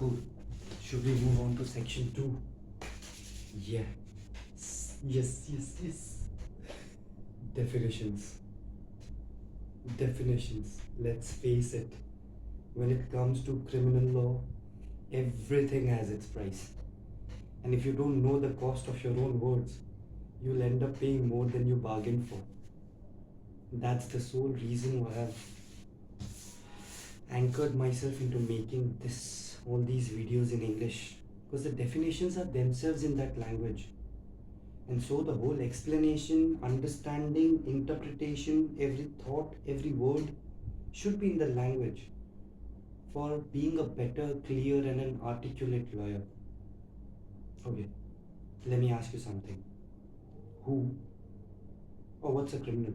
Cool. Should we move on to section 2? Yeah. Yes. Definitions. Definitions. Let's face it. When it comes to criminal law, everything has its price. And if you don't know the cost of your own words, you'll end up paying more than you bargained for. That's the sole reason why I've anchored myself into making all these videos in English, because the definitions are themselves in that language. And so the whole explanation, understanding, interpretation, every thought, every word should be in the language for being a better, clear, and an articulate lawyer. Okay, let me ask you something. Who or what's a criminal?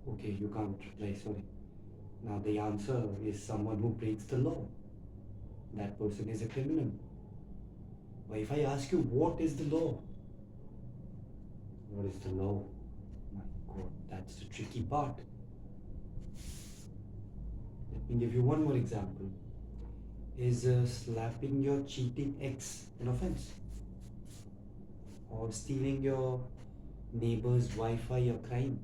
Okay, you can't reply, sorry. Now the answer is someone who breaks the law. That person is a criminal. But if I ask you, what is the law? What is the law? My God, that's the tricky part. Let me give you one more example. Is slapping your cheating ex an offense? Or stealing your neighbor's Wi-Fi a crime?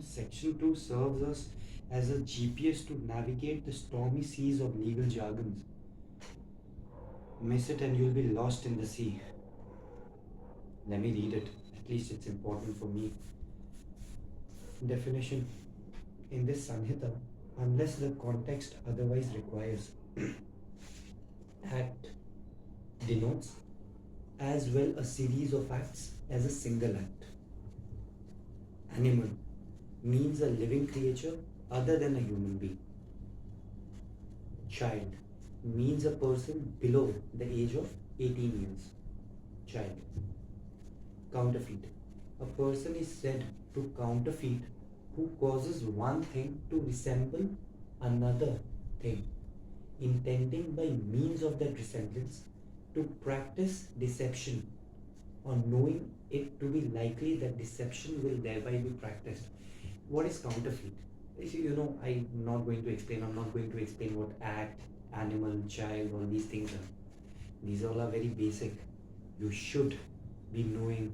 Section 2 serves us as a GPS to navigate the stormy seas of legal jargons. Miss it and you'll be lost in the sea. Let me read it. At least it's important for me. Definition. In this Sanhita, unless the context otherwise requires, act denotes as well a series of acts as a single act. Animal means a living creature other than a human being. Child means a person below the age of 18 years. Child. Counterfeit. A person is said to counterfeit who causes one thing to resemble another thing, intending by means of that resemblance to practice deception, or knowing it to be likely that deception will thereby be practiced. What is counterfeit? I'm not going to explain what act, animal, child, all these things are. These all are very basic. You should be knowing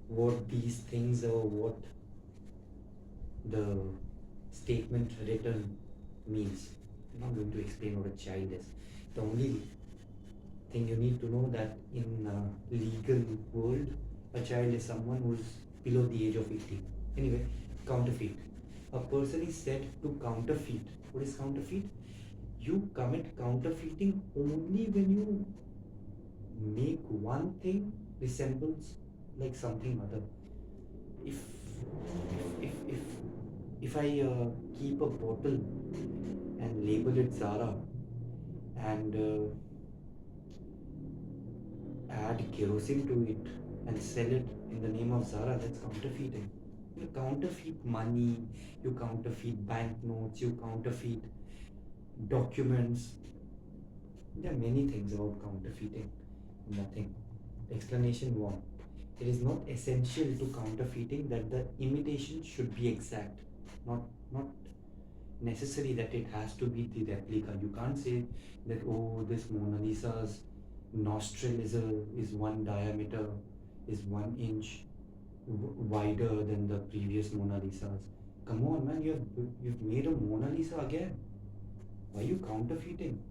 what these things are, what the statement written means. I'm not going to explain what a child is. The only thing you need to know that in legal world, a child is someone who's below the age of 18. Anyway, counterfeit. A person is said to counterfeit. What is counterfeit? You commit counterfeiting only when you make one thing resembles like something other. If I keep a bottle and label it Zara and add kerosene to it and sell it in the name of Zara, that's counterfeiting. You counterfeit money, you counterfeit banknotes, you counterfeit documents. There are many things about counterfeiting. Nothing. Explanation 1. It is not essential to counterfeiting that the imitation should be exact. Not necessary that it has to be the replica. You can't say that, oh, this Mona Lisa's nostril is one diameter, is 1 inch wider than the previous Mona Lisa's. Come on, man, you've made a Mona Lisa again. Why are you counterfeiting?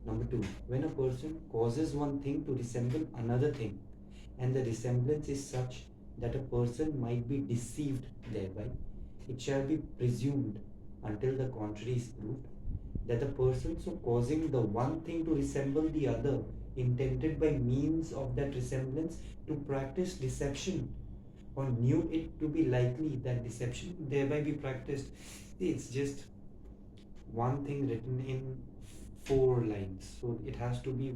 Number 2, when a person causes one thing to resemble another thing, and the resemblance is such that a person might be deceived thereby, it shall be presumed, until the contrary is proved, that the person so causing the one thing to resemble the other intended by means of that resemblance to practice deception, or knew it to be likely that deception would thereby be practiced. It's just one thing written in 4 lines, so it has to be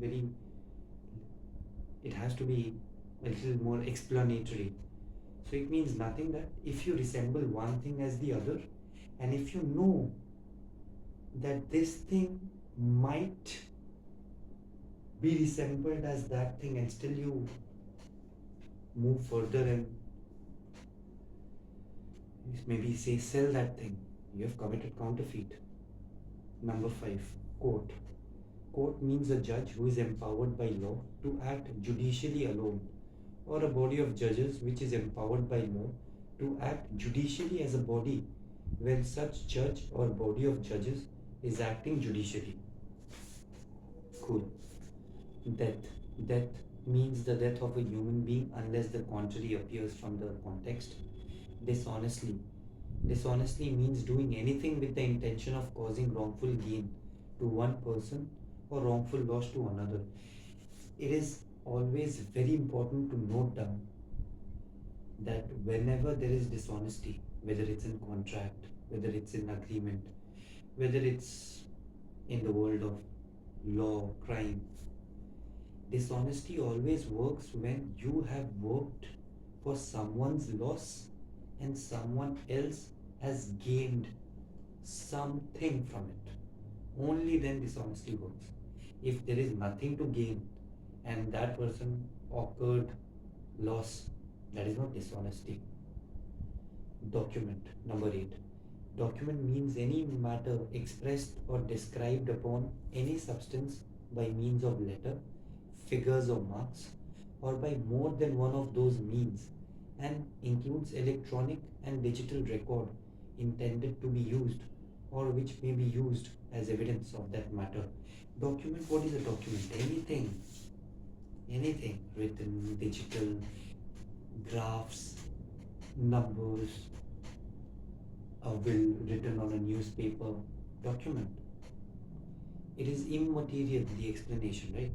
a little more explanatory. So it means nothing that if you resemble one thing as the other, and if you know that this thing might be resembled as that thing, and still you move further and maybe say sell that thing, You have committed counterfeit. Number 5, court. Court means a judge who is empowered by law to act judicially alone, or a body of judges which is empowered by law to act judicially as a body when such judge or body of judges is acting judicially. Cool. Death. Death means the death of a human being unless the contrary appears from the context. Dishonestly. Dishonestly means doing anything with the intention of causing wrongful gain to one person or wrongful loss to another. It is always very important to note down that whenever there is dishonesty, whether it's in contract, whether it's in agreement, whether it's in the world of law, crime, dishonesty always works when you have worked for someone's loss and someone else has gained something from it. Only then dishonesty works. If there is nothing to gain and that person occurred loss, that is not dishonesty. Document. Number 8. Document means any matter expressed or described upon any substance by means of letter, figures or marks, or by more than one of those means, and includes electronic and digital record intended to be used or which may be used as evidence of that matter. Document, what is a document? Anything written, digital, graphs, numbers, a will written on a newspaper. Document. It is immaterial, the explanation, right?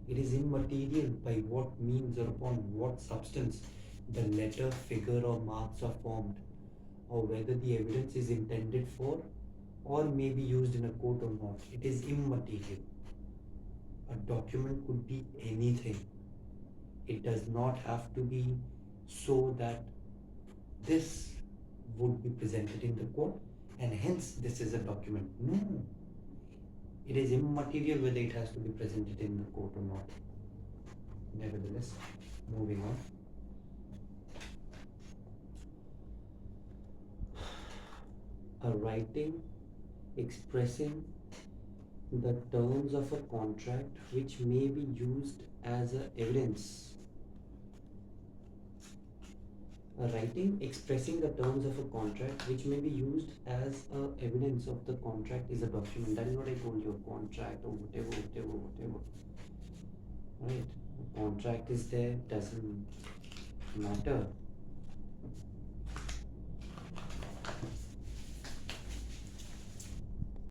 It is immaterial by what means or upon what substance the letter, figure, or marks are formed, or whether the evidence is intended for or may be used in a court or not. It is immaterial. A document could be anything. It does not have to be so that this would be presented in the court and hence this is a document. No. It is immaterial whether it has to be presented in the court or not. Nevertheless, moving on. A writing expressing the terms of a contract which may be used as a evidence. A writing expressing the terms of a contract which may be used as a evidence of the contract is a document. That is what I told you, a contract or whatever. Right? A contract is there, doesn't matter